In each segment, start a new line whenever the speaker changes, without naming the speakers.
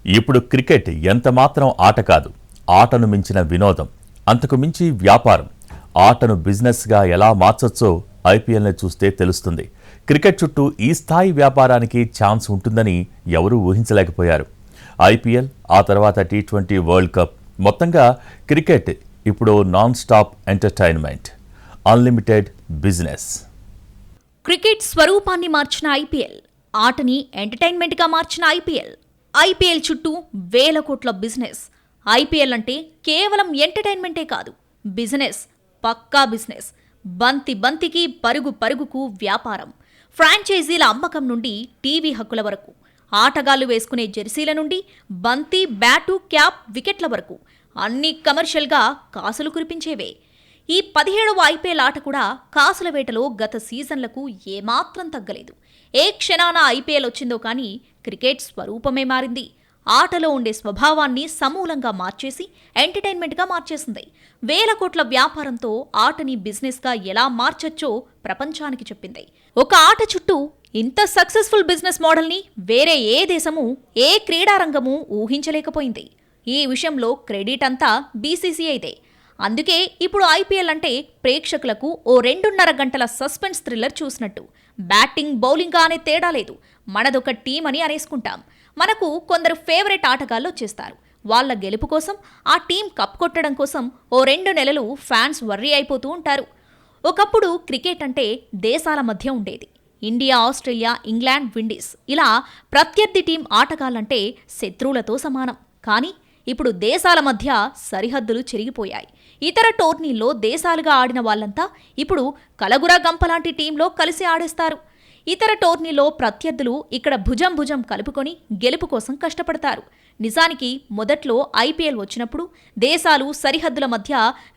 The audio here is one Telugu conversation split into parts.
ఇప్పుడు క్రికెట్ ఎంతమాత్రం ఆట కాదు, ఆటను మించిన వినోదం, అంతకు మించి వ్యాపారం. ఆటను బిజినెస్గా ఎలా మార్చొచ్చో ఐపీఎల్ని చూస్తే తెలుస్తుంది. క్రికెట్ చుట్టూ ఈ స్థాయి వ్యాపారానికి ఛాన్స్ ఉంటుందని ఎవరూ ఊహించలేకపోయారు. ఐపీఎల్, ఆ తర్వాత T20 వరల్డ్ కప్, మొత్తంగా క్రికెట్ ఇప్పుడు non stop entertainment, unlimited business.
Cricket స్వరూపాన్ని మార్చిన ఐపీఎల్, ఆటని ఎంటర్టైన్మెంట్గా మార్చిన ఐపీఎల్ చుట్టూ వేల కోట్ల బిజినెస్. ఐపీఎల్ అంటే కేవలం ఎంటర్టైన్మెంటే కాదు, బిజినెస్, పక్కా బిజినెస్. బంతి బంతికి, పరుగు పరుగుకు వ్యాపారం. ఫ్రాంచైజీల అమ్మకం నుండి టీవీ హక్కుల వరకు, ఆటగాళ్లు వేసుకునే జెర్సీల నుండి బంతి, బ్యాటు, క్యాప్, వికెట్ల వరకు అన్నీ కమర్షియల్గా కాసులు కురిపించేవే. ఈ 17వ ఐపీఎల్ ఆట కూడా కాసుల వేటలో గత సీజన్లకు ఏమాత్రం తగ్గలేదు. ఏ క్షణాన ఐపీఎల్ వచ్చిందో కానీ క్రికెట్ స్వరూపమే మారింది. ఆటలో ఉండే స్వభావాన్ని సమూలంగా మార్చేసి ఎంటర్టైన్మెంట్గా మార్చేసింది. వేల కోట్ల వ్యాపారంతో ఆటని బిజినెస్గా ఎలా మార్చొచ్చో ప్రపంచానికి చెప్పింది. ఒక ఆట చుట్టూ ఇంత సక్సెస్ఫుల్ బిజినెస్ మోడల్ని వేరే ఏ దేశము, ఏ క్రీడారంగము ఊహించలేకపోయింది. ఈ విషయంలో క్రెడిట్ అంతా బీసీసీఐదే. అందుకే ఇప్పుడు ఐపీఎల్ అంటే ప్రేక్షకులకు ఓ 2.5 గంటల సస్పెన్స్ థ్రిల్లర్ చూసినట్టు. బ్యాటింగ్, బౌలింగ్ అనే తేడా లేదు, మనదొక టీం అని అనేసుకుంటాం. మనకు కొందరు ఫేవరెట్ ఆటగాళ్ళు వచ్చేస్తారు. వాళ్ళ గెలుపు కోసం, ఆ టీం కప్ కొట్టడం కోసం ఓ 2 నెలలు ఫ్యాన్స్ వర్రీ అయిపోతూ ఉంటారు. ఒకప్పుడు క్రికెట్ అంటే దేశాల మధ్య ఉండేది. ఇండియా, ఆస్ట్రేలియా, ఇంగ్లాండ్, విండీస్, ఇలా ప్రత్యర్థి టీం ఆటగాళ్లంటే శత్రువులతో సమానం. కానీ ఇప్పుడు దేశాల మధ్య సరిహద్దులు చెరిగిపోయాయి. ఇతర టోర్నీల్లో దేశాలుగా ఆడిన వాళ్ళంతా ఇప్పుడు కలగురా గంపలాంటి టీంలో కలిసి ఆడేస్తారు. ఇతర టోర్నీలో ప్రత్యర్థులు ఇక్కడ భుజం భుజం కలుపుకొని గెలుపు కోసం కష్టపడతారు. నిజానికి మొదట్లో ఐపీఎల్ వచ్చినప్పుడు దేశాలు, సరిహద్దుల మధ్య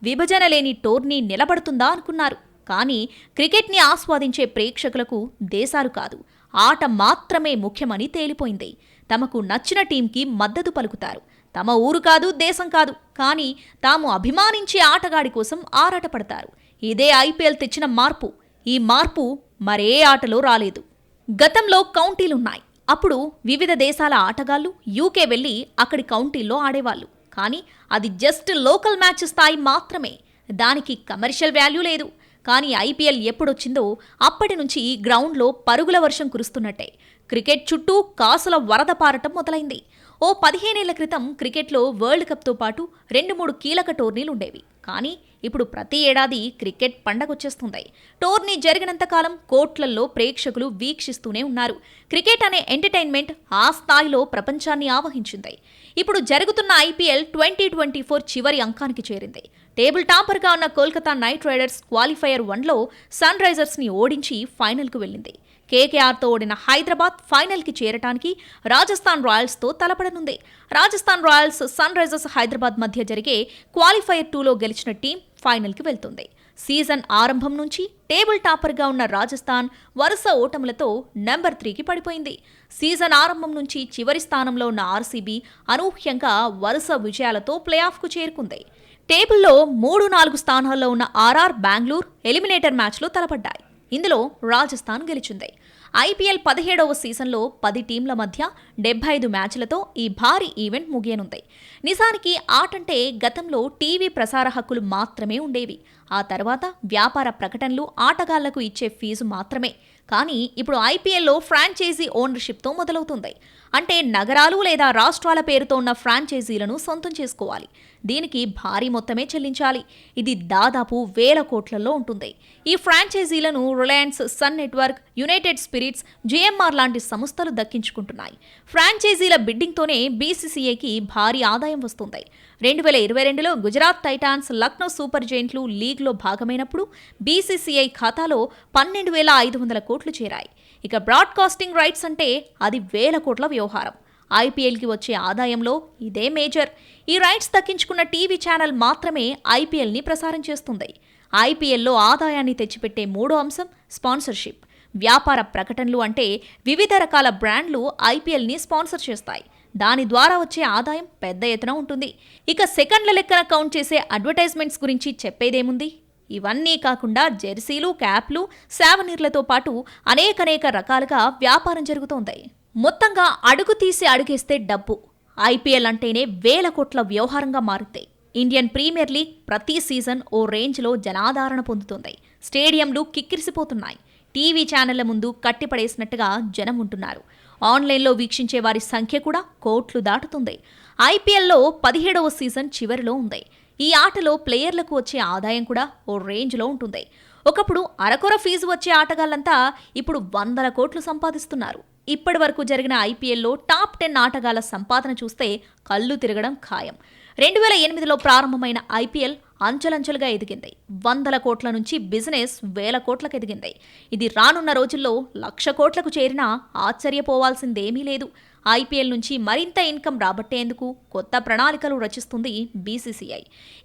విభజన లేని టోర్నీ నిలబడుతుందా అనుకున్నారు. కానీ క్రికెట్ని ఆస్వాదించే ప్రేక్షకులకు దేశాలు కాదు, ఆట మాత్రమే ముఖ్యమని తేలిపోయింది. తమకు నచ్చిన టీంకి మద్దతు పలుకుతారు. తమ ఊరు కాదు, దేశం కాదు, కానీ తాము అభిమానించే ఆటగాడి కోసం ఆరాటపడతారు. ఇదే ఐపీఎల్ తెచ్చిన మార్పు. ఈ మార్పు మరే ఆటలో రాలేదు. గతంలో కౌంటీలున్నాయి. అప్పుడు వివిధ దేశాల ఆటగాళ్లు యూకే వెళ్లి అక్కడి కౌంటీల్లో ఆడేవాళ్లు. కానీ అది జస్ట్ లోకల్ మ్యాచ్ స్థాయి మాత్రమే, దానికి కమర్షియల్ వాల్యూ లేదు. కానీ ఐపీఎల్ ఎప్పుడొచ్చిందో అప్పటి నుంచి గ్రౌండ్లో పరుగుల వర్షం కురుస్తున్నట్టే క్రికెట్ చుట్టూ కాసుల వరద పారటం మొదలైంది. ఓ 15 ఏళ్ల క్రితం క్రికెట్లో వరల్డ్ కప్తో పాటు 2-3 కీలక టోర్నీలుండేవి. కానీ ఇప్పుడు ప్రతి ఏడాది క్రికెట్ పండగొచ్చేస్తుంది. టోర్నీ జరిగినంతకాలం కోట్లల్లో ప్రేక్షకులు వీక్షిస్తూనే ఉన్నారు. క్రికెట్ అనే ఎంటర్టైన్మెంట్ ఆ స్థాయిలో ప్రపంచాన్ని ఆవహించింది. ఇప్పుడు జరుగుతున్న ఐపీఎల్ 2024 చివరి అంకానికి చేరింది. టేబుల్ టాపర్గా ఉన్న కోల్కతా నైట్ రైడర్స్ క్వాలిఫైయర్ 1లో సన్ రైజర్స్ని ఓడించి ఫైనల్కు వెళ్ళింది. కేకేఆర్తో ఓడిన హైదరాబాద్ ఫైనల్కి చేరటానికి రాజస్థాన్ రాయల్స్తో తలపడనుంది. Rajasthan Royals, Sun Risers Hyderabad మధ్య జరిగే క్వాలిఫైయర్ 2లో గెలిచిన టీం ఫైనల్కి వెళ్తుంది. సీజన్ ఆరంభం నుంచి టేబుల్ టాపర్గా ఉన్న రాజస్థాన్ వరుస ఓటములతో నెంబర్ 3కి పడిపోయింది. సీజన్ ఆరంభం నుంచి చివరి స్థానంలో ఉన్న ఆర్సీబీ అనూహ్యంగా వరుస విజయాలతో ప్లేఆఫ్కు చేరుకుంది. టేబుల్లో 3-4 స్థానాల్లో ఉన్న ఆర్ఆర్, బెంగళూరు ఎలిమినేటర్ మ్యాచ్లో తలపడ్డాయి. ఇందులో రాజస్థాన్ గెలిచింది. ఐపీఎల్ 17వ సీజన్లో 10 టీంల మధ్య 75 మ్యాచ్లతో ఈ భారీ ఈవెంట్ ముగియనుంది. నిజానికి ఆటంటే గతంలో టీవీ ప్రసార హక్కులు మాత్రమే ఉండేవి. ఆ తర్వాత వ్యాపార ప్రకటనలు, ఆటగాళ్లకు ఇచ్చే ఫీజు మాత్రమే. కానీ ఇప్పుడు ఐపీఎల్లో ఫ్రాంచైజీ ఓనర్షిప్తో మొదలవుతుంది. అంటే నగరాలు లేదా రాష్ట్రాల పేరుతో ఉన్న ఫ్రాంచైజీలను సొంతం చేసుకోవాలి. దీనికి భారీ మొత్తమే చెల్లించాలి. ఇది దాదాపు వేల కోట్లలో ఉంటుంది. ఈ ఫ్రాంచైజీలను Reliance, Sun Network, United Spirits, GMR లాంటి సంస్థలు దక్కించుకుంటున్నాయి. ఫ్రాంచైజీల బిడ్డింగ్తోనే బీసీసీఐకి భారీ ఆదాయం వస్తుంది. 2022లో గుజరాత్ టైటాన్స్, లక్నో సూపర్ జెయింట్లు లీగ్లో భాగమైనప్పుడు బీసీసీఐ ఖాతాలో 12,500 కోట్లు చేరాయి. ఇక బ్రాడ్కాస్టింగ్ రైట్స్ అంటే అది వేల కోట్ల వ్యవహారం. ఐపీఎల్కి వచ్చే ఆదాయంలో ఇదే మేజర్. ఈ రైట్స్ దక్కించుకున్న టీవీ ఛానల్ మాత్రమే ఐపీఎల్ని ప్రసారం చేస్తుంది. ఐపీఎల్లో ఆదాయాన్ని తెచ్చిపెట్టే మూడో అంశం స్పాన్సర్షిప్. వ్యాపార ప్రకటనలు అంటే వివిధ రకాల బ్రాండ్లు ఐపీఎల్ని స్పాన్సర్ చేస్తాయి. దాని ద్వారా వచ్చే ఆదాయం పెద్ద ఎత్తున ఉంటుంది. ఇక సెకండ్ల లెక్కన కౌంట్ చేసే అడ్వర్టైజ్మెంట్స్ గురించి చెప్పేదేముంది? ఇవన్నీ కాకుండా జెర్సీలు, క్యాప్లు, సావనీర్లతో పాటు అనేక రకాలుగా వ్యాపారం జరుగుతోంది. మొత్తంగా అడుగు తీసి అడుగేస్తే డబ్బు. ఐపీఎల్ అంటేనే వేల కోట్ల వ్యవహారంగా మారింది. ఇండియన్ ప్రీమియర్ లీగ్ ప్రతి సీజన్ ఓ రేంజ్లో జనాదరణ పొందుతుంది. స్టేడియంలు కిక్కిరిసిపోతున్నాయి. టీవీ ఛానళ్ల ముందు కట్టిపడేసినట్టుగా జనం ఉంటున్నారు. ఆన్లైన్లో వీక్షించే వారి సంఖ్య కూడా కోట్లు దాటుతుంది. ఐపీఎల్లో 17వ సీజన్ చివరిలో ఉంది. ఈ ఆటలో ప్లేయర్లకు వచ్చే ఆదాయం కూడా ఓ రేంజ్లో ఉంటుంది. ఒకప్పుడు అరకొర ఫీజు వచ్చే ఆటగాళ్లంతా ఇప్పుడు 100 కోట్లు సంపాదిస్తున్నారు. ఇప్పటి వరకు జరిగిన ఐపీఎల్లో టాప్ 10 ఆటగాళ్ల సంపాదన చూస్తే కళ్ళు తిరగడం ఖాయం. 2008లో ప్రారంభమైన ఐపీఎల్ అంచెలంచెలుగా ఎదిగింది. 100 కోట్ల నుంచి బిజినెస్ 1000 కోట్లకు ఎదిగింది. ఇది రానున్న రోజుల్లో 1,00,000 కోట్లకు చేరినా ఆశ్చర్యపోవాల్సిందేమీ లేదు. ఐపీఎల్ నుంచి మరింత ఇన్కమ్ రాబట్టేందుకు కొత్త ప్రణాళికలు రచిస్తుంది బీసీసీఐ.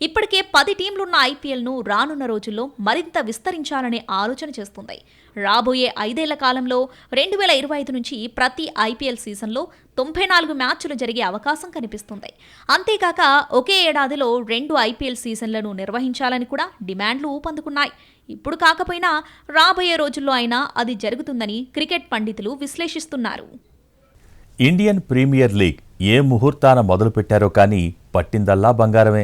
ఇప్పటికే 10 టీంలున్న ఐపీఎల్ను రానున్న రోజుల్లో మరింత విస్తరించాలనే ఆలోచన చేస్తుంది. రాబోయే 5 ఏళ్ల కాలంలో 2025 నుంచి ప్రతి ఐపీఎల్ సీజన్లో 94 మ్యాచ్లు జరిగే అవకాశం కనిపిస్తుంది. అంతేకాక ఒకే ఏడాదిలో 2 ఐపీఎల్ సీజన్లను నిర్వహించాలని కూడా డిమాండ్లు ఊపందుకున్నాయి. ఇప్పుడు కాకపోయినా రాబోయే రోజుల్లో అయినా అది జరుగుతుందని క్రికెట్ పండితులు విశ్లేషిస్తున్నారు.
ఇండియన్ ప్రీమియర్ లీగ్ ఏ ముహూర్తాన మొదలుపెట్టారో కానీ పట్టిందల్లా బంగారమే.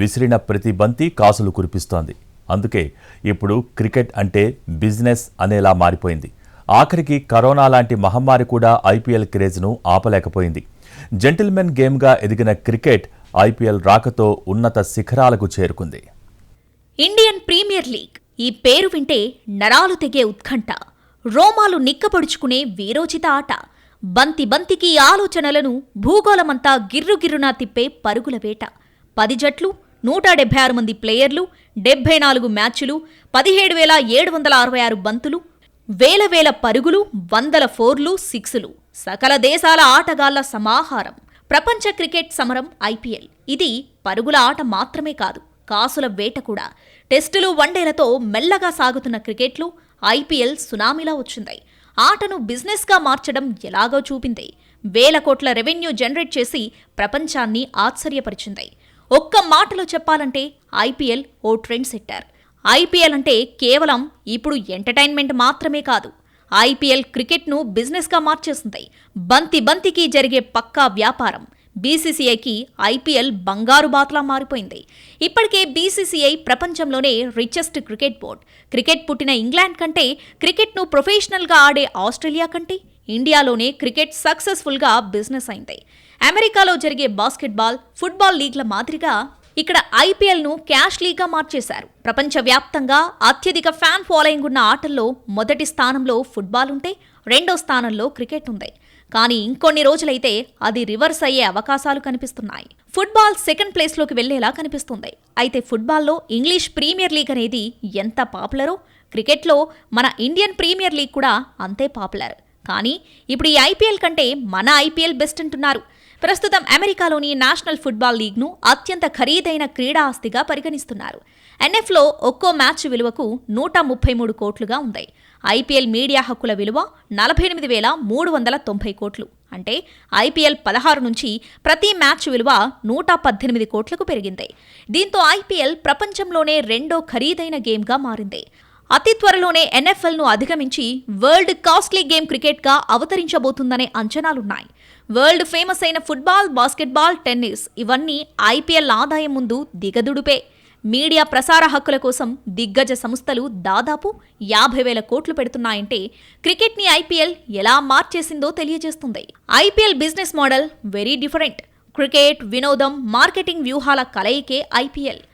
విసిరిన ప్రతి బంతి కాసులు కురిపిస్తోంది. అందుకే ఇప్పుడు క్రికెట్ అంటే బిజినెస్ అనేలా మారిపోయింది. ఆఖరికి కరోనా లాంటి మహమ్మారి కూడా ఐపీఎల్ క్రేజ్ను ఆపలేకపోయింది. జెంటిల్మెన్ గేమ్గా ఎదిగిన క్రికెట్ ఐపీఎల్ రాకతో ఉన్నత శిఖరాలకు చేరుకుంది.
ఇండియన్ ప్రీమియర్ లీగ్ ఈ పేరు వింటే నరాలు తెగే ఉత్కంఠ, రోమాలు నిక్కపొడుచుకునే వీరోచిత ఆట, బంతి బంతికి ఆలోచనలను భూగోళమంతా గిర్రుగిర్రునా తిప్పే పరుగుల వేట. 10 జట్లు, 176 మంది ప్లేయర్లు, 74 మ్యాచ్లు, 17,766 బంతులు, వేల పరుగులు, 100 ఫోర్లు, సిక్స్లు, సకల దేశాల ఆటగాళ్ల సమాహారం. ప్రపంచ క్రికెట్ సమరం ఐపీఎల్. ఇది పరుగుల ఆట మాత్రమే కాదు, కాసుల వేట కూడా. టెస్టులు, వన్డేలతో మెల్లగా సాగుతున్న క్రికెట్లో ఐపీఎల్ సునామీలా వచ్చింది. ఆటను బిజినెస్గా మార్చడం ఎలాగో చూపింది. 1000 కోట్ల రెవెన్యూ జనరేట్ చేసి ప్రపంచాన్ని ఆశ్చర్యపరిచింది. ఒక్క మాటలో చెప్పాలంటే ఐపీఎల్ ఓ ట్రెండ్ సెట్టర్. ఐపీఎల్ అంటే కేవలం ఇప్పుడు ఎంటర్టైన్మెంట్ మాత్రమే కాదు. ఐపీఎల్ క్రికెట్ను బిజినెస్గా మార్చేసింది. బంతి బంతికి జరిగే పక్కా వ్యాపారం. బీసీసీఐకి ఐపీఎల్ బంగారు బాతులా మారిపోయింది. ఇప్పటికే బీసీసీఐ ప్రపంచంలోనే రిచెస్ట్ క్రికెట్ బోర్డ్. క్రికెట్ పుట్టిన ఇంగ్లాండ్ కంటే, క్రికెట్ను ప్రొఫెషనల్గా ఆడే ఆస్ట్రేలియా కంటే ఇండియాలోనే క్రికెట్ సక్సెస్ఫుల్గా బిజినెస్ అయింది. అమెరికాలో జరిగే బాస్కెట్బాల్, ఫుట్బాల్ లీగ్ల మాదిరిగా ఇక్కడ ఐపీఎల్ను క్యాష్ లీగ్గా మార్చేశారు. ప్రపంచవ్యాప్తంగా అత్యధిక ఫ్యాన్ ఫాలోయింగ్ ఉన్న ఆటల్లో మొదటి స్థానంలో ఫుట్బాల్ ఉంటే, రెండో స్థానంలో క్రికెట్ ఉంది. కానీ ఇంకొన్ని రోజులైతే అది రివర్స్ అయ్యే అవకాశాలు కనిపిస్తున్నాయి. ఫుట్బాల్ సెకండ్ ప్లేస్లోకి వెళ్లేలా కనిపిస్తుంది. అయితే ఫుట్బాల్లో ఇంగ్లీష్ ప్రీమియర్ లీగ్ అనేది ఎంత పాపులరో, క్రికెట్లో మన ఇండియన్ ప్రీమియర్ లీగ్ కూడా అంతే పాపులర్. కానీ ఇప్పుడు ఈ ఐపీఎల్ కంటే మన ఐపీఎల్ బెస్ట్ అంటున్నారు. ప్రస్తుతం అమెరికాలోని నేషనల్ ఫుట్బాల్ లీగ్ను అత్యంత ఖరీదైన క్రీడా ఆస్తిగా పరిగణిస్తున్నారు. ఎన్ఎఫ్లో ఒక్కో మ్యాచ్ విలువకు 133 కోట్లుగా ఉంది. ఐపీఎల్ మీడియా హక్కుల విలువ 48,390 కోట్లు. అంటే ఐపీఎల్ 16 నుంచి ప్రతి మ్యాచ్ విలువ 118 కోట్లకు పెరిగింది. దీంతో ఐపీఎల్ ప్రపంచంలోనే రెండో ఖరీదైన గేమ్గా మారింది. అతి త్వరలోనే ఎన్ఎఫ్ఎల్ను అధిగమించి వరల్డ్ కాస్ట్లీ గేమ్ క్రికెట్గా అవతరించబోతుందనే అంచనాలున్నాయి. వరల్డ్ ఫేమస్ అయిన ఫుట్బాల్, బాస్కెట్బాల్, టెన్నిస్ ఇవన్నీ ఐపీఎల్ ఆదాయం ముందు దిగదుడుపే. మీడియా ప్రసార హక్కుల కోసం దిగ్గజ సంస్థలు దాదాపు 50,000 కోట్లు పెడుతున్నాయంటే క్రికెట్ని ఐపీఎల్ ఎలా మార్చేసిందో తెలియజేస్తుంది. IPL business model very different. Cricket, వినోదం, మార్కెటింగ్ వ్యూహాల కలయికే ఐపీఎల్.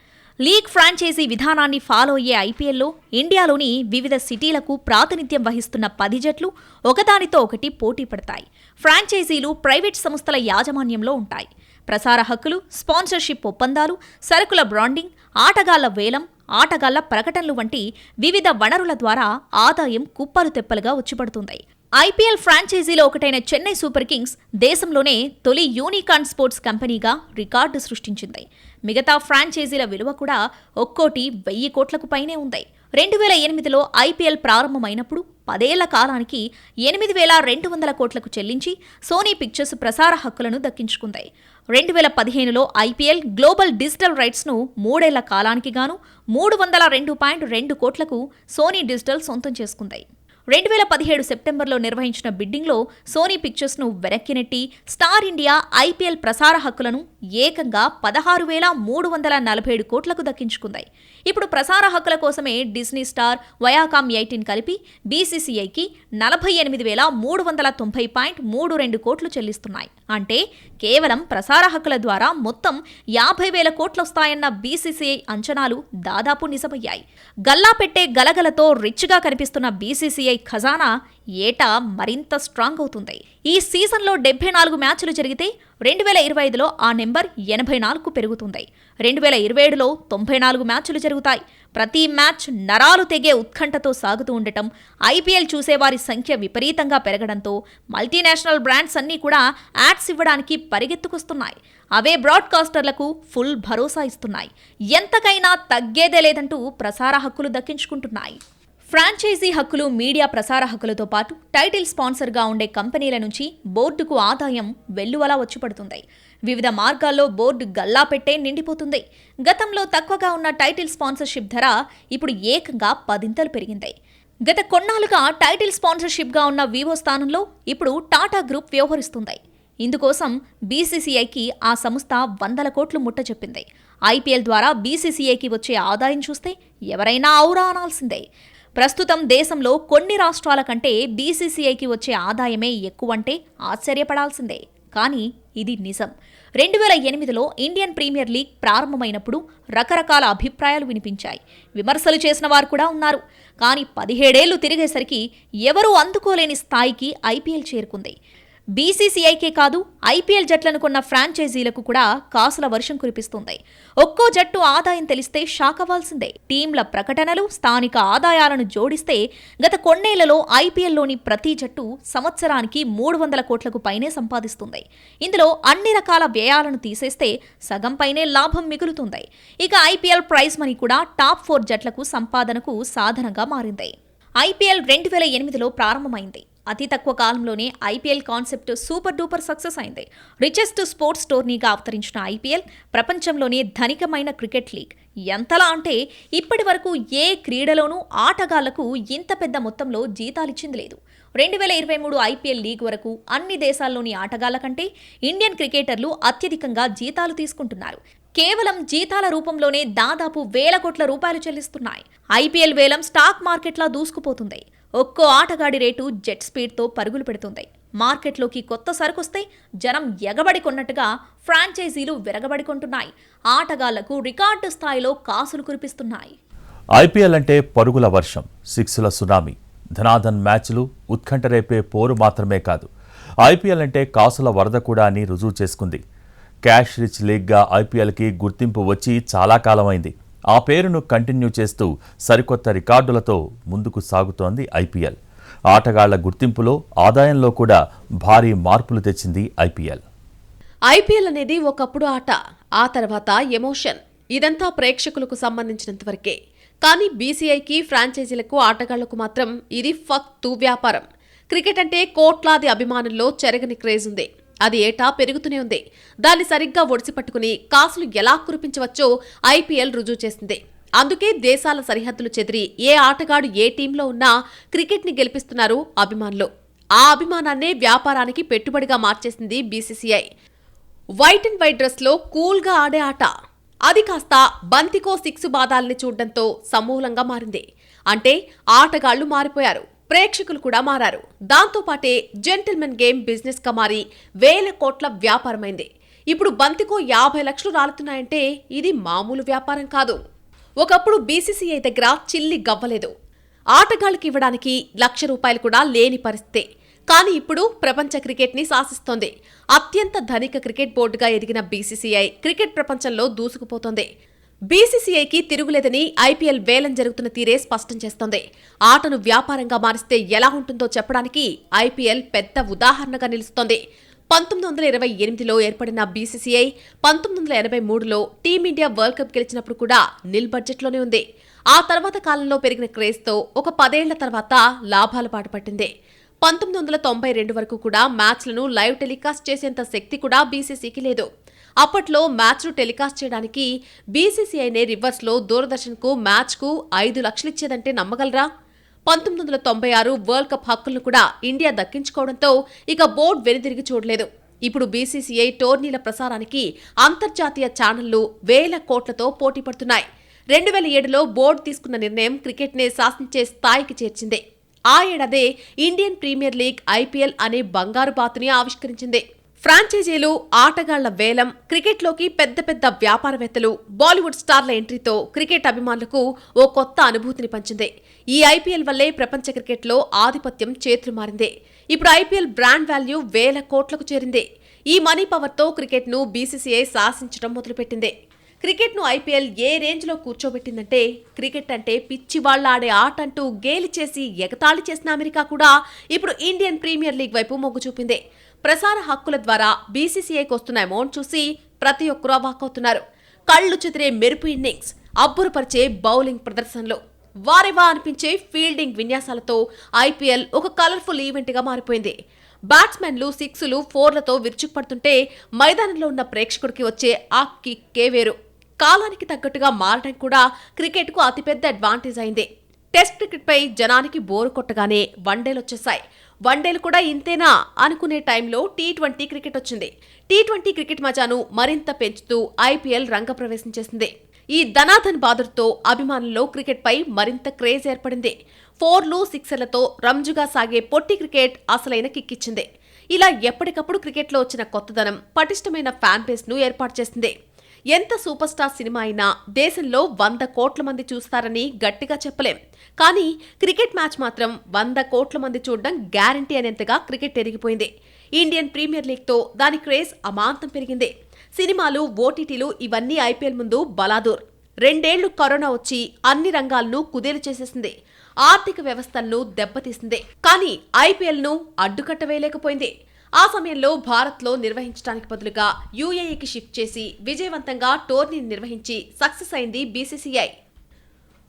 లీగ్ ఫ్రాంచైజీ విధానాన్ని ఫాలో అయ్యే ఐపీఎల్లో ఇండియాలోని వివిధ సిటీలకు ప్రాతినిధ్యం వహిస్తున్న 10 జట్లు ఒకదానితో ఒకటి పోటీ పడతాయి. ఫ్రాంచైజీలు ప్రైవేట్ సంస్థల యాజమాన్యంలో ఉంటాయి. ప్రసార హక్కులు, స్పాన్సర్షిప్ ఒప్పందాలు, సరుకుల బ్రాండింగ్, ఆటగాళ్ల వేలం, ఆటగాళ్ల ప్రకటనలు వంటి వివిధ వనరుల ద్వారా ఆదాయం కుప్పలు తెప్పలుగా వచ్చిపడుతుంది. ఐపీఎల్ ఫ్రాంచైజీలో ఒకటైన చెన్నై సూపర్ కింగ్స్ దేశంలోనే తొలి యూనికార్న్ స్పోర్ట్స్ కంపెనీగా రికార్డు సృష్టించింది. మిగతా ఫ్రాంచైజీల విలువ కూడా ఒక్కోటి 1000 కోట్లకు పైనే ఉంది. 2008లో ఐపీఎల్ ప్రారంభమైనప్పుడు 10 ఏళ్ల కాలానికి 8,200 కోట్లకు చెల్లించి సోనీ పిక్చర్స్ ప్రసార హక్కులను దక్కించుకుంది. 2015లో ఐపీఎల్ గ్లోబల్ డిజిటల్ రైట్స్ను 3 ఏళ్ల కాలానికి గాను 302.2 కోట్లకు సోనీ డిజిటల్ సొంతం చేసుకుంది. 2017 సెప్టెంబర్లో నిర్వహించిన బిడ్డింగ్లో సోనీ పిక్చర్స్ను వెనక్కి నెట్టి స్టార్ ఇండియా ఐపీఎల్ ప్రసార హక్కులను ఏకంగా 16,347 కోట్లకు దక్కించుకుంది. ఇప్పుడు ప్రసార హక్కుల కోసమే డిస్నీ స్టార్, వయాకామ్ 18 కలిపి బీసీసీఐకి 48,390.32 కోట్లు చెల్లిస్తున్నాయి. అంటే కేవలం ప్రసార హక్కుల ద్వారా మొత్తం 50,000 కోట్లొస్తాయన్న బీసీసీఐ అంచనాలు దాదాపు నిజమయ్యాయి. గల్లా పెట్టే గలగలతో రిచ్గా కనిపిస్తున్న బీసీసీఐ ఖజానా ఏటా మరింత స్ట్రాంగ్ అవుతుంది. ఈ సీజన్లో 74 మ్యాచ్లు జరిగితే 2025లో ఆ నెంబర్ 84కు పెరుగుతుంది. 2027లో 94 మ్యాచ్లు జరుగుతాయి. ప్రతి మ్యాచ్ నరాలు తెగే ఉత్కంఠతో సాగుతూ ఉండటం, ఐపీఎల్ చూసేవారి సంఖ్య విపరీతంగా పెరగడంతో మల్టీనేషనల్ బ్రాండ్స్ అన్నీ కూడా యాడ్స్ ఇవ్వడానికి పరిగెత్తుకొస్తున్నాయి. అవే బ్రాడ్కాస్టర్లకు ఫుల్ భరోసా ఇస్తున్నాయి. ఎంతకైనా తగ్గేదే లేదంటూ ప్రసార హక్కులు దక్కించుకుంటున్నాయి. ఫ్రాంచైజీ హక్కులు, మీడియా ప్రసార హక్కులతో పాటు టైటిల్ స్పాన్సర్గా ఉండే కంపెనీల నుంచి బోర్డుకు ఆదాయం వెల్లువలా వచ్చిపడుతుంది. వివిధ మార్గాల్లో బోర్డు గల్లా పెట్టే నిండిపోతుంది. గతంలో తక్కువగా ఉన్న టైటిల్ స్పాన్సర్షిప్ ధర ఇప్పుడు ఏకంగా 10 పెరిగింది. గత కొన్నాళ్లుగా టైటిల్ స్పాన్సర్షిప్గా ఉన్న వివో స్థానంలో ఇప్పుడు టాటా గ్రూప్ వ్యవహరిస్తుంది. ఇందుకోసం బీసీసీఐకి ఆ సంస్థ 100 కోట్లు ముట్టచెప్పింది. ఐపీఎల్ ద్వారా బీసీసీఐకి వచ్చే ఆదాయం చూస్తే ఎవరైనా ఔరా అనాల్సిందే. ప్రస్తుతం దేశంలో కొన్ని రాష్ట్రాల కంటే బీసీసీఐకి వచ్చే ఆదాయమే ఎక్కువంటే ఆశ్చర్యపడాల్సిందే. కానీ ఇది నిజం. 2008లో ఇండియన్ ప్రీమియర్ లీగ్ ప్రారంభమైనప్పుడు రకరకాల అభిప్రాయాలు వినిపించాయి. విమర్శలు చేసిన వారు కూడా ఉన్నారు. కానీ 17 ఏళ్లు తిరిగేసరికి ఎవరూ అందుకోలేని స్థాయికి ఐపీఎల్ చేరుకుంది. బీసీసీఐకే కాదు, ఐపీఎల్ జట్లను కొన్న ఫ్రాంచైజీలకు కూడా కాసుల వర్షం కురిపిస్తుంది. ఒక్కో జట్టు ఆదాయం తెలిస్తే షాక్ అవ్వాల్సిందే. టీంల ప్రకటనలు, స్థానిక ఆదాయాలను జోడిస్తే గత కొన్నేళ్లలో ఐపీఎల్లోని ప్రతి జట్టు సంవత్సరానికి 300 కోట్లకు పైనే సంపాదిస్తుంది. ఇందులో అన్ని రకాల వ్యయాలను తీసేస్తే సగం పైనే లాభం మిగులుతుంది. ఇక ఐపీఎల్ ప్రైజ్ మనీ కూడా టాప్ 4 జట్లకు సంపాదనకు సాధనంగా మారింది. ఐపీఎల్ 2008లో ప్రారంభమైంది. అతి తక్కువ కాలంలోనే IPL concept super duper success అయింది. రిచెస్ట్ స్పోర్ట్స్ టోర్నీగా అవతరించిన ఐపీఎల్ ప్రపంచంలోనే ధనికమైన క్రికెట్ లీగ్. ఎంతలా అంటే ఇప్పటి వరకు ఏ క్రీడలోనూ ఆటగాళ్లకు ఇంత పెద్ద మొత్తంలో జీతాలిచ్చింది లేదు. 2023 ఐపీఎల్ లీగ్ వరకు అన్ని దేశాల్లోని ఆటగాళ్ల కంటే ఇండియన్ క్రికెటర్లు అత్యధికంగా జీతాలు తీసుకుంటున్నారు. కేవలం జీతాల రూపంలోనే దాదాపు 1,000 కోట్ల రూపాయలు చెల్లిస్తున్నాయి. ఐపీఎల్ వేలం స్టాక్ మార్కెట్లా దూసుకుపోతుంది. ఒక్కో ఆటగాడి రేటు జెట్ స్పీడ్తో పరుగులు పెడుతుంది. మార్కెట్లోకి కొత్త సరుకొస్తే జనం ఎగబడి కొన్నట్టుగా ఫ్రాంచైజీలు విరగబడి కొంటున్నాయి. ఆటగాళ్లకు రికార్డు స్థాయిలో కాసులు కురిపిస్తున్నాయి.
ఐపీఎల్ అంటే పరుగుల వర్షం, సిక్సుల సునామీ, ధనాధన్ మ్యాచ్లు, ఉత్కంఠ రేపే పోరు మాత్రమే కాదు. ఐపీఎల్ అంటే కాసుల వరద కూడా అని రుజువు చేసుకుంది. క్యాష్ రిచ్ లీగ్గా ఐపీఎల్కి గుర్తింపు వచ్చి చాలా కాలమైంది. ఆ పేరును కంటిన్యూ చేస్తూ సరికొత్త రికార్డులతో ముందుకు సాగుతోంది ఐపీఎల్. ఆటగాళ్ల గుర్తింపులో, ఆదాయంలో కూడా భారీ మార్పులు తెచ్చింది ఐపీఎల్.
ఐపీఎల్ అనేది ఒకప్పుడు ఆట, ఆ తర్వాత ఎమోషన్. ఇదంతా ప్రేక్షకులకు సంబంధించినంతవరకే. కానీ బీసీఐకి, ఫ్రాంచైజీలకు, ఆటగాళ్లకు మాత్రం ఇది ఫక్తు వ్యాపారం. క్రికెట్ అంటే కోట్లాది అభిమానుల్లో చెరగని క్రేజ్ ఉంది. అది ఏటా పెరుగుతూనే ఉంది. దాన్ని సరిగ్గా ఒడిసిపట్టుకుని కాసులు ఎలా కురిపించవచ్చో ఐపీఎల్ రుజువు చేసింది. అందుకే దేశాల సరిహద్దులు చెదిరి ఏ ఆటగాడు ఏ టీంలో ఉన్నా క్రికెట్ని గెలిపిస్తున్నారు అభిమానులు. ఆ అభిమానాన్నే వ్యాపారానికి పెట్టుబడిగా మార్చేసింది బీసీసీఐ. వైట్ అండ్ వైట్ డ్రెస్లో కూల్గా ఆడే ఆట, అది కాస్త బంతికో 6 బాదాల్ని చూడడంతో సమూలంగా మారింది. అంటే ఆటగాళ్లు మారిపోయారు, ప్రేక్షకులు కూడా మారారు. దాంతోపాటే జెంటిల్మెన్ గేమ్ బిజినెస్ గా మారి 1,000 కోట్ల వ్యాపారమైంది. ఇప్పుడు బంతికో 50 లక్షలు రాలుతున్నాయంటే ఇది మామూలు వ్యాపారం కాదు. ఒకప్పుడు బీసీసీఐ దగ్గర చిల్లి గవ్వలేదు. ఆటగాళ్లకి ఇవ్వడానికి ₹1,00,000 కూడా లేని పరిస్థితే. కానీ ఇప్పుడు ప్రపంచ క్రికెట్ని శాసిస్తోంది. అత్యంత ధనిక క్రికెట్ బోర్డుగా ఎదిగిన బీసీసీఐ క్రికెట్ ప్రపంచంలో దూసుకుపోతోంది. బీసీసీఐకి తిరుగులేదని ఐపీఎల్ వేలం జరుగుతున్న తీరే స్పష్టం చేస్తోంది. ఆటను వ్యాపారంగా మారిస్తే ఎలా ఉంటుందో చెప్పడానికి ఐపీఎల్ పెద్ద ఉదాహరణగా నిలుస్తోంది. 1928లో ఏర్పడిన బీసీసీఐ 1983లో టీమిండియా వరల్డ్ కప్ గెలిచినప్పుడు కూడా నిల్ బడ్జెట్లోనే ఉంది. ఆ తర్వాత కాలంలో పెరిగిన క్రేజ్తో ఒక 10 ఏళ్ల తర్వాత లాభాల బాట పట్టింది. 1992 వరకు కూడా మ్యాచ్లను లైవ్ టెలికాస్ట్ చేసేంత శక్తి కూడా బీసీసీకి లేదు. అప్పట్లో మ్యాచ్ను టెలికాస్ట్ చేయడానికి బీసీసీఐనే రివర్స్లో దూరదర్శన్కు మ్యాచ్కు 5 లక్షలు ఇచ్చేదంటే నమ్మగలరా? 1996 వరల్డ్ కప్ హక్కులను కూడా ఇండియా దక్కించుకోవడంతో ఇక బోర్డు వెనుదిరిగి చూడలేదు. ఇప్పుడు బీసీసీఐ టోర్నీల ప్రసారానికి అంతర్జాతీయ ఛానళ్లు వేల కోట్లతో పోటీ పడుతున్నాయి. 2007లో బోర్డు తీసుకున్న నిర్ణయం క్రికెట్నే శాసించే స్థాయికి చేర్చింది. ఆ ఏడాదే ఇండియన్ ప్రీమియర్ లీగ్ ఐపీఎల్ అనే బంగారు బాతుని ఆవిష్కరించింది. ఫ్రాంచైజీలు, ఆటగాళ్ల వేలం, క్రికెట్లోకి పెద్ద పెద్ద వ్యాపారవేత్తలు, బాలీవుడ్ స్టార్ల ఎంట్రీతో క్రికెట్ అభిమానులకు ఓ కొత్త అనుభూతిని పంచింది. ఈ ఐపీఎల్ వల్లే ప్రపంచ క్రికెట్లో ఆధిపత్యం చేతులు మారింది. ఇప్పుడు ఐపీఎల్ బ్రాండ్ వాల్యూ వేల కోట్లకు చేరింది. ఈ మనీ పవర్తో క్రికెట్ను బీసీసీఐ శాసించడం మొదలుపెట్టింది. క్రికెట్ను ఐపీఎల్ ఏ రేంజ్లో కూర్చోబెట్టిందంటే, క్రికెట్ అంటే పిచ్చి వాళ్ళ ఆడే ఆట అంటూ గేలి చేసి ఎగతాళి చేసిన అమెరికా కూడా ఇప్పుడు ఇండియన్ ప్రీమియర్ లీగ్ వైపు మొగ్గు చూపింది. ప్రసార హక్కుల ద్వారా బీసీసీఐకి వస్తున్న అమౌంట్ చూసి ప్రతి ఒక్కరూ అవాక్కవుతున్నారు. కళ్లు చెదిరే మెరుపు ఇన్నింగ్స్, అబ్బురపరిచే బౌలింగ్ ప్రదర్శనలు, వారెవా అనిపించే ఫీల్డింగ్ విన్యాసాలతో ఐపీఎల్ ఒక కలర్ఫుల్ ఈవెంట్గా మారిపోయింది. బ్యాట్స్మెన్లు సిక్సులు, ఫోర్లతో విరుచుకుపడుతుంటే మైదానంలో ఉన్న ప్రేక్షకుడికి వచ్చే ఆ కిక్కే వేరు. కాలానికి తగ్గట్టుగా మారడం కూడా క్రికెట్కు అతిపెద్ద అడ్వాంటేజ్ అయింది. టెస్ట్ క్రికెట్పై జనానికి బోరు కొట్టగానే వన్డేలొచ్చేశాయి. వన్డేలు కూడా ఇంతేనా అనుకునే టైంలో టీ20 క్రికెట్ వచ్చింది. టీ20 క్రికెట్ మజాను మరింత పెంచుతూ ఐపీఎల్ రంగప్రవేశం చేసింది. ఈ ధనాధన్ బాదుర్తో అభిమానుల్లో క్రికెట్పై మరింత క్రేజ్ ఏర్పడింది. 4లు, 6లతో రంజుగా సాగే పొట్టి క్రికెట్ అసలైన కిక్కిచ్చింది. ఇలా ఎప్పటికప్పుడు క్రికెట్లో వచ్చిన కొత్తదనం పటిష్టమైన ఫ్యాన్ బేస్ను ఏర్పాటు చేసింది. ఎంత సూపర్ స్టార్ సినిమా అయినా దేశంలో 100 కోట్ల మంది చూస్తారని గట్టిగా చెప్పలేం. కానీ క్రికెట్ మ్యాచ్ మాత్రం 100 కోట్ల మంది చూడడం గ్యారంటీ అనేంతగా క్రికెట్ ఎదిగిపోయింది. ఇండియన్ ప్రీమియర్ లీగ్తో దాని క్రేజ్ అమాంతం పెరిగింది. సినిమాలు, ఓటీటీలు ఇవన్నీ ఐపీఎల్ ముందు బలాదూర్. 2 ఏళ్లు కరోనా వచ్చి అన్ని రంగాలను కుదేలు చేసేసింది. ఆర్థిక వ్యవస్థలను దెబ్బతీసింది. కానీ ఐపీఎల్ను అడ్డుకట్టవేయలేకపోయింది. ఆ సమయంలో భారత్లో నిర్వహించడానికి బదులుగా యూఏఈకి షిఫ్ట్ చేసి విజయవంతంగా టోర్నీని నిర్వహించి సక్సెస్ అయింది బీసీసీఐ.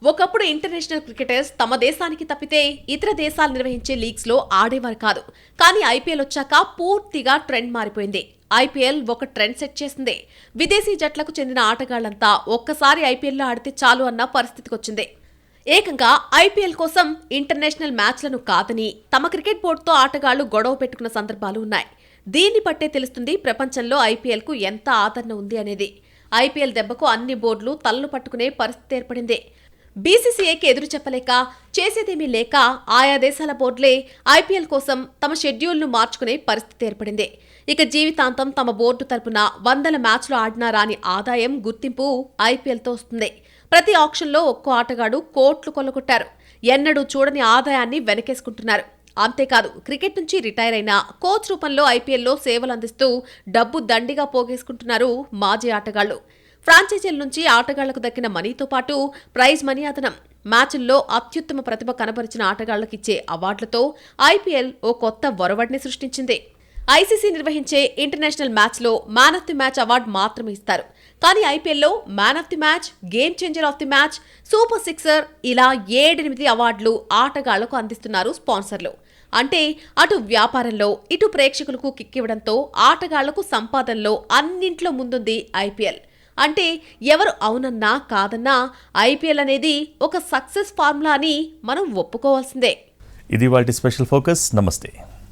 ఒకప్పుడు ఇంటర్నేషనల్ క్రికెటర్స్ తమ దేశానికి తప్పితే ఇతర దేశాలు నిర్వహించే లీగ్స్లో ఆడేవారు కాదు. కానీ ఐపీఎల్ వచ్చాక పూర్తిగా ట్రెండ్ మారిపోయింది. ఐపీఎల్ ఒక ట్రెండ్ సెట్ చేసింది. విదేశీ జట్లకు చెందిన ఆటగాళ్లంతా ఒక్కసారి ఐపీఎల్లో ఆడితే చాలు అన్న పరిస్థితికొచ్చింది. ఏకంగా ఐపీఎల్ కోసం ఇంటర్నేషనల్ మ్యాచ్లను కాదని తమ క్రికెట్ బోర్డుతో ఆటగాళ్లు గొడవ పెట్టుకున్న సందర్భాలు ఉన్నాయి. దీన్ని బట్టే తెలుస్తుంది ప్రపంచంలో ఐపీఎల్కు ఎంత ఆదరణ ఉంది అనేది. ఐపీఎల్ దెబ్బకు అన్ని బోర్డులు తలలు పట్టుకునే పరిస్థితి ఏర్పడింది. బీసీసీఐకి ఎదురు చెప్పలేక, చేసేదేమీ లేక ఆయా దేశాల బోర్డులే ఐపీఎల్ కోసం తమ షెడ్యూల్ను మార్చుకునే పరిస్థితి ఏర్పడింది. ఇక జీవితాంతం తమ బోర్డు తరపున 100 మ్యాచ్లు ఆడినా రాని ఆదాయం, గుర్తింపు ఐపీఎల్తో వస్తుంది. ప్రతి ఆక్షన్లో ఒక్కో ఆటగాడు కోట్లు కొల్లగొట్టారు. ఎన్నడూ చూడని ఆదాయాన్ని వెనకేసుకుంటున్నారు. అంతేకాదు, క్రికెట్ నుంచి రిటైర్ అయిన కోచ్ రూపంలో ఐపీఎల్లో సేవలు అందిస్తూ డబ్బు దండిగా పోగేసుకుంటున్నారు మాజీ ఆటగాళ్లు. ఫ్రాంచైజీల నుంచి ఆటగాళ్లకు దక్కిన మనీతో పాటు ప్రైజ్ మనీ అదనం, మ్యాచ్ల్లో అత్యుత్తమ ప్రతిభ కనబరిచిన ఆటగాళ్లకిచ్చే అవార్డులతో ఐపీఎల్ ఓ కొత్త ఒరవడిని సృష్టించింది. ఐసీసీ నిర్వహించే ఇంటర్నేషనల్ మ్యాచ్లో man of the match award మాత్రమే ఇస్తారు. కానీ ఐపీఎల్లో man of the match, game changer of the match, super sixer ఇలా 7-8 అవార్డులు ఆటగాళ్లకు అందిస్తున్నారు స్పాన్సర్లు. అంటే అటు వ్యాపారంలో, ఇటు ప్రేక్షకులకు కిక్కివ్వడంతో ఆటగాళ్లకు సంపాదనలో అన్నింట్లో ముందుంది ఐపీఎల్. అంటే ఎవరు అవునన్నా కాదన్నా ఐపీఎల్ అనేది ఒక సక్సెస్ ఫార్ములా అని మనం ఒప్పుకోవాల్సిందే.
ఇది వాటి స్పెషల్ ఫోకస్. నమస్తే.